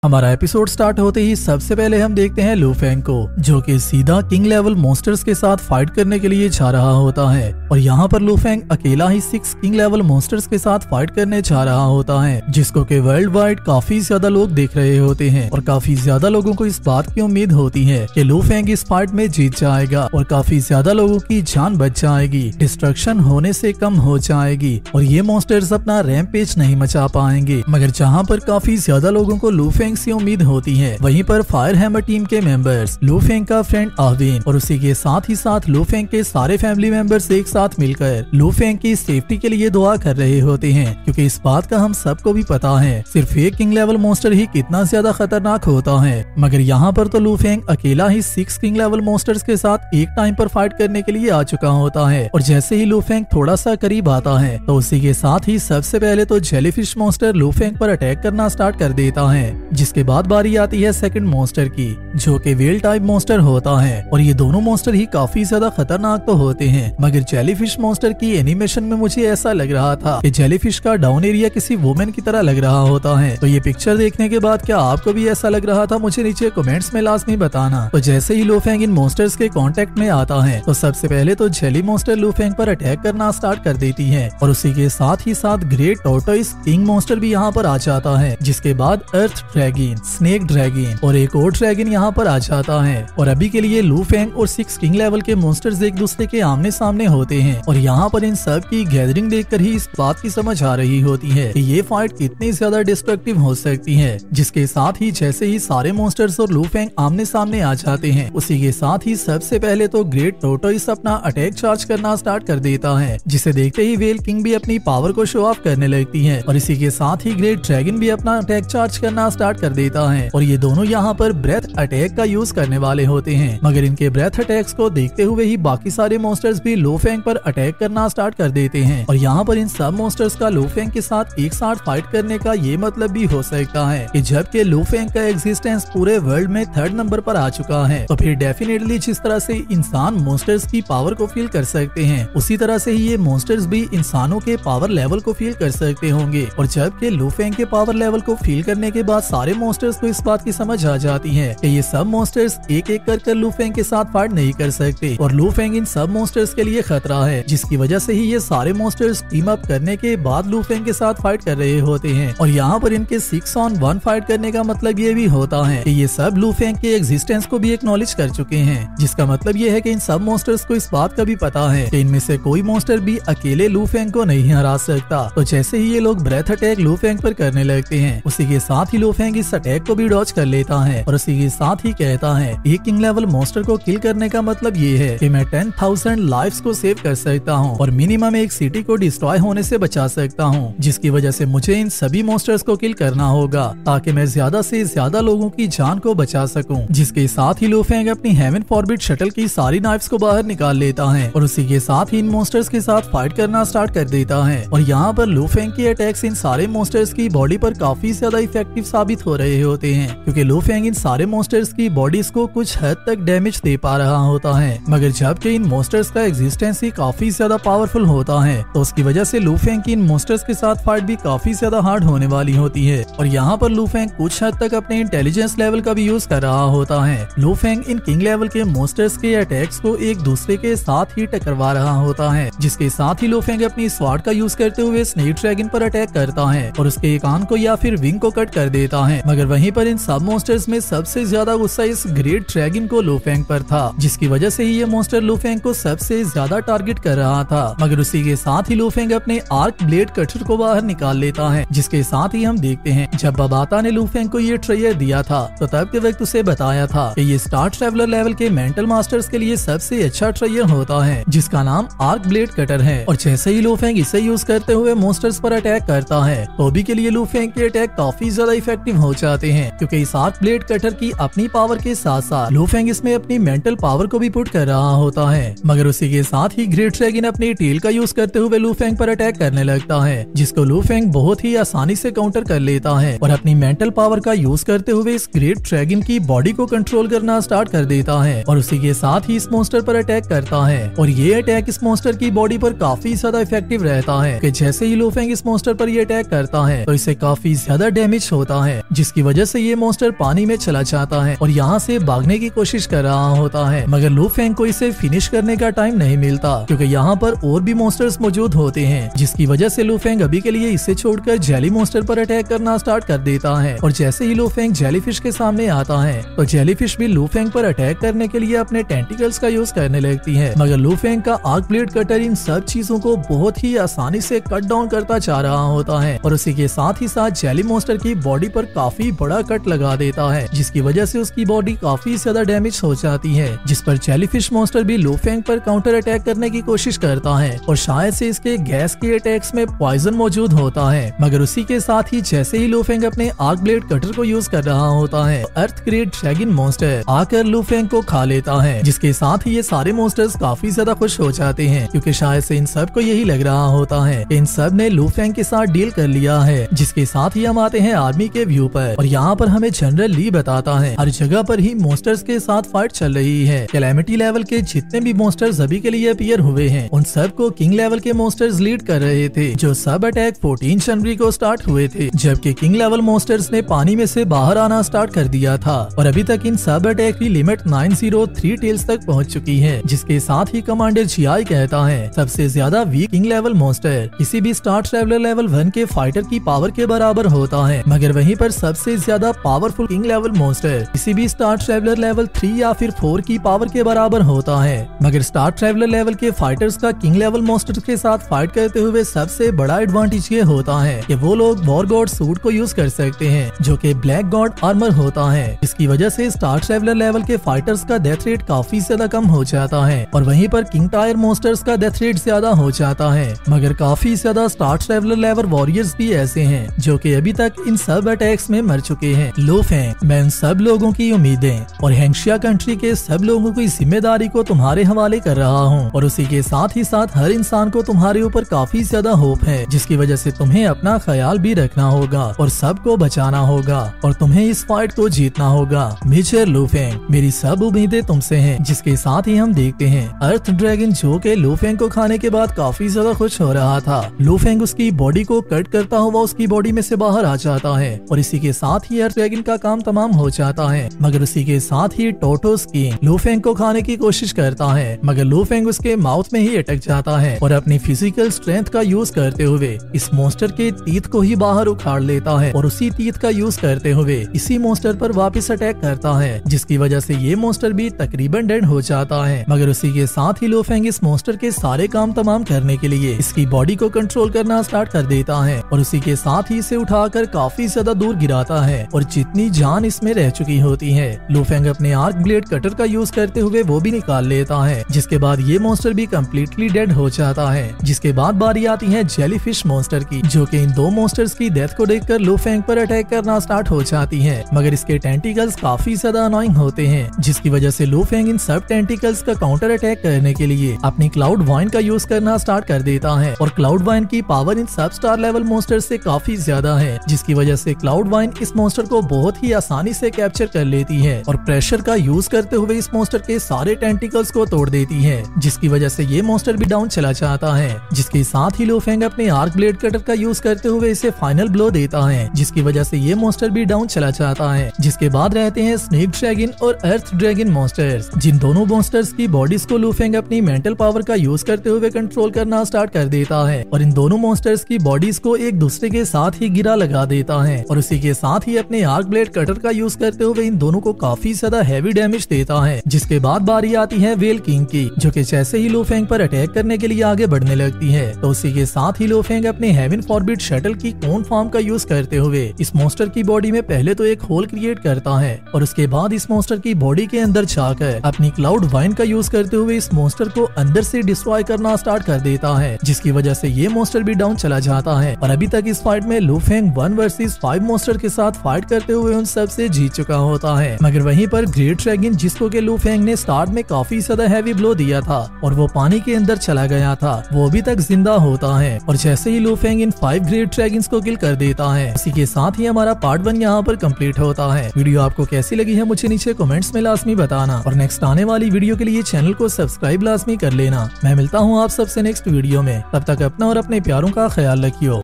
हमारा episode start होते ही सबसे पहले हम देखते हैं लू फेंग को, जो कि सीधा किंग लेवल मॉन्स्टर्स के साथ फाइट करने के लिए जा रहा होता है। और यहाँ पर लू फेंग अकेला ही 6 किंग लेवल मॉन्स्टर्स के साथ फाइट करने जा रहा होता है, जिसको कि वर्ल्ड वाइड काफी ज्यादा लोग देख रहे होते हैं। और काफी ज्यादा लोगों को इस बात की उम्मीद होती है कि लू फेंग इस फाइट में जीत जाएगा और काफी ज्यादा लोगों की जान बच जाएगी, डिस्ट्रक्शन होने से कम हो जाएगी और ये मॉन्स्टर्स अपना रैम्पेज नहीं मचा पाएंगे। मगर जहाँ पर काफी ज्यादा लोगों को लू फेंग से उम्मीद होती है, वहीं पर फायर हैमर टीम के मेंबर्स, लू फेंग का फ्रेंड आविन और उसी के साथ ही साथ लू फेंग के सारे फैमिली मेंबर्स एक साथ मिलकर लू फेंग की सेफ्टी के लिए दुआ कर रहे होते हैं, क्योंकि इस बात का हम सबको भी पता है सिर्फ एक किंग लेवल मॉन्स्टर ही कितना ज्यादा खतरनाक होता है। मगर यहाँ पर तो लू फेंग अकेला ही 6 किंग लेवल मॉन्स्टर्स के साथ एक टाइम पर फाइट करने के लिए आ चुका होता है। और जैसे ही लू फेंग थोड़ा सा करीब आता है तो उसी के साथ ही सबसे पहले तो जेलीफिश मॉन्स्टर लू फेंग पर अटैक करना स्टार्ट कर देता है। जिसके बाद बारी आती है सेकंड मॉन्स्टर की, जो कि व्हेल टाइप मॉन्स्टर होता है। और ये दोनों मॉन्स्टर ही काफी ज्यादा खतरनाक तो होते हैं, मगर जेलीफिश मॉन्स्टर की एनिमेशन में मुझे ऐसा लग रहा था कि जेलीफिश का डाउन एरिया किसी वुमेन की तरह लग रहा होता है। तो ये पिक्चर देखने के बाद क्या आपको भी ऐसा लग रहा था? मुझे नीचे कमेंट्स में लाजमी बताना। तो जैसे ही लू फेंग इन मॉन्स्टर्स के कांटेक्ट में आता है तो सबसे पहले तो जेली मॉन्स्टर लू फेंग पर अटैक करना स्टार्ट कर देती है और उसी के साथ ही साथ ग्रेट टॉर्टोइस किंग मॉन्स्टर भी यहाँ पर आ जाता है। जिसके बाद अर्थ ड्रैगन, स्नेक ड्रैगन और एक और ड्रैगन यहाँ पर आ जाता है। और अभी के लिए लू फेंग और 6 किंग लेवल के मॉन्स्टर्स एक दूसरे के आमने सामने होते हैं। और यहाँ पर इन सब की गैदरिंग देखकर ही इस बात की समझ आ रही होती है कि ये फाइट कितनी ज्यादा डिस्ट्रक्टिव हो सकती है। जिसके साथ ही जैसे ही सारे मॉन्स्टर्स और लू फेंग आमने सामने आ जाते हैं, उसी के साथ ही सबसे पहले तो ग्रेट टॉर्टोइस अपना अटैक चार्ज करना स्टार्ट कर देता है, जिसे देखते ही व्हेल किंग भी अपनी पावर को शो ऑफ करने लगती है। और इसी के साथ ही ग्रेट ड्रैगन भी अपना अटैक चार्ज करना स्टार्ट कर देता है। और ये दोनों यहाँ पर ब्रेथ अटैक का यूज करने वाले होते हैं, मगर इनके ब्रेथ अटैक्स को देखते हुए ही बाकी सारे मॉन्स्टर्स भी लू फेंग पर अटैक करना स्टार्ट कर देते हैं। और यहाँ पर इन सब मॉन्स्टर्स का लू फेंग के साथ एक साथ फाइट करने का ये मतलब भी हो सकता है कि जबकि लू फेंग का एग्जिस्टेंस पूरे वर्ल्ड में 3rd नंबर पर आ चुका है, तो फिर डेफिनेटली जिस तरह से इंसान मॉन्स्टर्स की पावर को फील कर सकते हैं, उसी तरह से ही ये मॉन्स्टर्स भी इंसानों के पावर लेवल को फील कर सकते होंगे। और जबकि लू फेंग के पावर लेवल को फील करने के बाद सारे मॉन्स्टर्स को इस बात की समझ आ जाती है कि ये सब मॉन्स्टर्स एक एक कर लू फेंग के साथ फाइट नहीं कर सकते और लू फेंग इन सब मॉन्स्टर्स के लिए खतरा है, जिसकी वजह से ही ये सारे मॉन्स्टर्स टीम अप करने के बाद लू फेंग के साथ फाइट कर रहे होते हैं। और यहाँ पर इनके 6 on 1 फाइट करने का मतलब ये भी होता है कि ये सब लू फेंग के एग्जिस्टेंस को भी एक्नॉलेज कर चुके हैं, जिसका मतलब ये है कि इन सब मॉन्स्टर्स को इस बात का भी पता है कि इनमें से कोई मॉन्स्टर भी अकेले लू फेंग को नहीं हरा सकता। तो जैसे ही ये लोग ब्रेथ अटैक लू फेंग पर करने लगते हैं, उसी के साथ ही लू फेंग इस अटैक को भी डॉज कर लेता है और उसी के साथ ही कहता है एक किंग लेवल मॉन्स्टर को किल करने का मतलब ये है कि मैं 10,000 लाइव्स को सेव कर सकता हूँ और मिनिमम एक सिटी को डिस्ट्रॉय होने से बचा सकता हूँ, जिसकी वजह से मुझे इन सभी मॉन्स्टर्स को किल करना होगा ताकि मैं ज्यादा से ज्यादा लोगों की जान को बचा सकूं। जिसके साथ ही लू फेंग अपनी हेवन फॉरबिड शटल की सारी नाइफ्स को बाहर निकाल लेता है और उसी के साथ ही इन मॉन्स्टर्स के साथ फाइट करना स्टार्ट कर देता है। और यहाँ पर लू फेंग के अटैक्स इन सारे मॉन्स्टर्स की बॉडी पर काफी ज्यादा इफेक्टिव साबित हो रहे होते हैं, क्योंकि लू फेंग इन सारे मॉन्स्टर्स की बॉडीज को कुछ हद तक डैमेज दे पा रहा होता है। मगर जबकि इन मॉन्स्टर्स का एग्जिस्टेंस ही काफी ज्यादा पावरफुल होता है, तो उसकी वजह से लू फेंग की इन मॉन्स्टर्स के साथ फाइट भी काफी ज्यादा हार्ड होने वाली होती है। और यहाँ पर लू फेंग कुछ हद तक अपने इंटेलिजेंस लेवल का भी यूज कर रहा होता है। लू फेंग इन किंग लेवल के मॉन्स्टर्स के अटैक्स को एक दूसरे के साथ ही टकरवा रहा होता है, जिसके साथ ही लू फेंग अपनी स्वॉर्ड का यूज करते हुए स्नेक ड्रैगन पर अटैक करता है और उसके एक कान को या फिर विंग को कट कर देता है। मगर वहीं पर इन सब मॉन्स्टर्स में सबसे ज्यादा गुस्सा इस ग्रेट ड्रैगन को लू फेंग पर था, जिसकी वजह से ही ये मॉन्स्टर लू फेंग को सबसे ज्यादा टारगेट कर रहा था। मगर उसी के साथ ही लू फेंग अपने आर्क ब्लेड कटर को बाहर निकाल लेता है, जिसके साथ ही हम देखते हैं जब बबाता ने लू फेंग को ये ट्रेयर दिया था तो तब के वक्त उसे बताया था कि ये स्टार ट्रेवलर लेवल के मेंटल मास्टर्स के लिए सबसे अच्छा ट्रेयर होता है, जिसका नाम आर्क ब्लेड कटर है। और जैसे ही लू फेंग इसे यूज करते हुए मॉन्स्टर्स पर अटैक करता है, तो भी के लिए लू फेंग के अटैक काफी ज्यादा इफेक्टिव हो जाते हैं, क्योंकि इस आर्क ब्लेड कटर की अपनी पावर के साथ साथ लू फेंग इसमें अपनी मेंटल पावर को भी पुट कर रहा होता है। मगर उसी के साथ ही ग्रेट ड्रैगन अपनी टेल का यूज करते हुए लू फेंग पर अटैक करने लगता है, जिसको लू फेंग बहुत ही आसानी से काउंटर कर लेता है और अपनी मेंटल पावर का यूज करते हुए इस ग्रेट ड्रैगन की बॉडी को कंट्रोल करना स्टार्ट कर देता है और उसी के साथ ही इस मॉन्स्टर पर अटैक करता है। और ये अटैक इस मॉन्स्टर की बॉडी पर काफी ज्यादा इफेक्टिव रहता है कि जैसे ही लू फेंग इस मॉन्स्टर पर ये अटैक करता है तो इसे काफी ज्यादा डैमेज होता है जिसकी वजह से ये मॉन्स्टर पानी में चला जाता है और यहाँ से भागने की कोशिश कर रहा होता है, मगर लू फेंग को इसे फिनिश करने का टाइम नहीं मिलता क्योंकि यहाँ पर और भी मॉन्स्टर्स मौजूद होते हैं, जिसकी वजह से लू फेंग अभी के लिए इसे छोड़कर जेली मॉन्स्टर पर अटैक करना स्टार्ट कर देता है। और जैसे ही लू फेंग जेलीफिश के सामने आता है तो जेलीफिश भी लू फेंग पर अटैक करने के लिए अपने टेंटिकल्स का यूज करने लगती है, मगर लू फेंग का आर्क ब्लेड कटर इन सब चीजों को बहुत ही आसानी से कट डाउन करता जा रहा होता है और उसी के साथ ही साथ जेली मॉन्स्टर की बॉडी पर काफी बड़ा कट लगा देता है, जिसकी वजह से उसकी बॉडी काफी ज्यादा डैमेज हो जाती है, जिस पर जेलीफिश मॉन्स्टर भी लू फेंग पर काउंटर अटैक करने की कोशिश करता है और शायद से इसके गैस के अटैक्स में पॉइजन मौजूद होता है, मगर उसी के साथ ही जैसे ही लू फेंग अपने आर्क ब्लेड कटर को यूज कर रहा होता है अर्थ ग्रेट ड्रैगन मॉन्स्टर आकर लू फेंग को खा लेता है, जिसके साथ ही ये सारे मॉन्स्टर्स काफी ज्यादा खुश हो जाते हैं क्योंकि शायद से इन सब को यही लग रहा होता है इन सब ने लू फेंग के साथ डील कर लिया है। जिसके साथ ही हम आते हैं आर्मी के व्यू पर और यहाँ पर हमें जनरल ली बताता है हर जगह पर ही मॉन्स्टर्स के साथ फाइट चल रही है। कैलेमिटी लेवल के जितने भी मॉन्स्टर्स अभी के लिए अपीयर हुए हैं उन सब को किंग लेवल के मॉन्स्टर्स लीड कर रहे थे, जो सब अटैक 14 जनवरी को स्टार्ट हुए थे, जबकि किंग लेवल मॉन्स्टर्स ने पानी में से बाहर आना स्टार्ट कर दिया था और अभी तक इन सब अटैक की लिमिट 903 टेल्स तक पहुंच चुकी है। जिसके साथ ही कमांडर जीआई कहता है सबसे ज्यादा वीक किंग लेवल मॉन्स्टर किसी भी स्टार ट्रैवलर लेवल 1 के फाइटर की पावर के बराबर होता है, मगर वहीं पर सबसे ज्यादा पावरफुल किंग लेवल मॉन्स्टर किसी भी स्टार ट्रैवलर लेवल 3 या फिर 4 की पावर के बराबर होता है। मगर स्टार ट्रैवलर लेवल के फाइटर्स का किंग लेवल मॉन्स्टर्स के साथ फाइट करते हुए सबसे बड़ा एडवांटेज ये होता है कि वो लोग वॉर गॉड सूट को यूज कर सकते हैं जो कि ब्लैक गॉड आर्मर होता है। इसकी वजह से स्टार ट्रैवलर लेवल के फाइटर्स का डेथ रेट काफी ज्यादा कम हो जाता है और वहीं पर किंग टायर मॉन्स्टर्स का डेथ रेट ज्यादा हो जाता है, मगर काफी ज्यादा स्टार ट्रैवलर लेवल वॉरियर्स भी ऐसे हैं जो कि अभी तक इन सब अटैक्स में मर चुके हैं। लू फेंग, मैं इन सब लोगों की उम्मीदें और हेंगशिया कंट्री के सब लोगों की जिम्मेदारी को तुम्हारे हवाले कर रहा हूँ और उसी के साथ ही साथ हर इंसान को तुम्हारे ऊपर काफी ज्यादा होप है, जिसकी वजह से तुम्हें अपना ख्याल भी रखना होगा और सबको बचाना होगा और तुम्हें इस फाइट को जीतना होगा। मेजर लू फेंग, मेरी सब उम्मीदें तुमसे हैं। जिसके साथ ही हम देखते हैं अर्थ ड्रैगन जो के लू फेंग को खाने के बाद काफी ज्यादा खुश हो रहा था। लू फेंग उसकी बॉडी को कट करता हुआ उसकी बॉडी में से बाहर आ जाता है और इसी के साथ ही अर्थ ड्रैगन का काम तमाम हो जाता है, मगर उसी के साथ ही टोटोस किंग लू फेंग को खाने की कोशिश करता है, मगर लू फेंग उसके माउथ में ही अटक जाता है और अपनी फिजिकल स्ट्रेंथ का यूज करते हुए इस मॉन्स्टर के टीथ को ही बाहर उखाड़ लेता है और उसी टीथ का यूज करते हुए इसी मॉन्स्टर पर वापस अटैक करता है, जिसकी वजह से ये मॉन्स्टर भी तकरीबन डेड हो जाता है। मगर उसी के साथ ही लू फेंग इस मॉन्स्टर के सारे काम तमाम करने के लिए इसकी बॉडी को कंट्रोल करना स्टार्ट कर देता है और उसी के साथ ही इसे उठाकर काफी ज्यादा दूर गिराता है और जितनी जान इसमें रह चुकी होती है लू फेंग अपने आर्क ब्लेड कटर का यूज करते हुए वो भी निकाल लेता है, जिसके बाद ये मॉन्स्टर भी कम्प्लीटली डेड हो जाता है। जिसके बाद बारी आती है जेलीफिश मॉन्स्टर की, जो कि इन दो मॉन्स्टर्स की डेथ को देखकर लू फेंग पर अटैक करना स्टार्ट हो जाती है, मगर इसके टेंटिकल्स काफी ज्यादा अनोइंग होते हैं, जिसकी वजह से लू फेंग इन सब टेंटिकल्स का काउंटर अटैक करने के लिए अपनी क्लाउड वाइन का यूज करना स्टार्ट कर देता है और क्लाउड वाइन की पावर इन सब स्टार लेवल मॉन्स्टर से काफी ज्यादा है, जिसकी वजह से क्लाउड वाइन इस मॉन्स्टर को बहुत ही आसानी से कैप्चर कर लेती है और प्रेशर का यूज करते हुए इस मॉन्स्टर के सारे टेंटिकल्स को तोड़ देती है, जिसकी वजह से ये मॉन्स्टर भी डाउन चला जाता है। जिसके साथ ही लू फेंग अपने आर्क ब्लेड कटर का यूज करते हुए इसे फाइनल ब्लो देता है, जिसकी वजह से ये मॉन्स्टर भी डाउन चला जाता है। जिसके बाद रहते हैं स्नेक ड्रैगन और अर्थ ड्रैगन मॉन्स्टर्स, जिन दोनों मॉन्स्टर्स की बॉडीज को लू फेंग अपनी मेंटल पावर का यूज करते हुए कंट्रोल करना स्टार्ट कर देता है और इन दोनों मॉन्स्टर्स की बॉडीज को एक दूसरे के साथ ही गिरा लगा देता है और उसी के साथ ही अपने आर्क ब्लेड कटर का यूज करते हुए इन दोनों को काफी ज्यादा हैवी डैमेज देता है। जिसके बाद बारी आती है वेल किंग की, जो कि जैसे ही लू फेंग पर अटैक करने के लिए आगे बढ़ने लगती है तो उसी के साथ ही लू फेंग अपने हेवन फॉरबिड शटल की कोन फॉर्म का यूज करते हुए इस मॉन्स्टर की बॉडी में पहले तो एक होल क्रिएट करता है और उसके बाद इस मॉन्स्टर की बॉडी के अंदर जाकर अपनी क्लाउड वाइन का यूज करते हुए इस मॉन्स्टर को अंदर से डिस्ट्रॉय करना स्टार्ट कर देता है, जिसकी वजह से ये मॉन्स्टर भी डाउन चला जाता है और अभी तक इस फाइट में लू फेंग 1 वर्सेस 5 मॉन्स्टर के साथ फाइट करते हुए उन सब से जीत चुका होता है। मगर वहीं पर ग्रेट ड्रैगन, जिसको के लू फेंग ने स्टार्ट में काफी ज्यादा हैवी ब्लो दिया था और वो पानी के अंदर चला गया था, वो अभी तक जिंदा होता है और जैसे ही लू फेंग इन 5 ग्रेट ड्रैगन्स को किल कर देता है, इसी के साथ ही हमारा पार्ट 1 यहाँ पर कंप्लीट होता है। वीडियो आपको कैसी लगी है मुझे नीचे कमेंट्स में लाजमी बताना और नेक्स्ट आने वाली वीडियो के लिए चैनल को सब्सक्राइब लाजमी कर लेना। मैं मिलता हूँ आप सबसे नेक्स्ट वीडियो में, तब तक अपना और अपने प्यारों का ख्याल रखियो।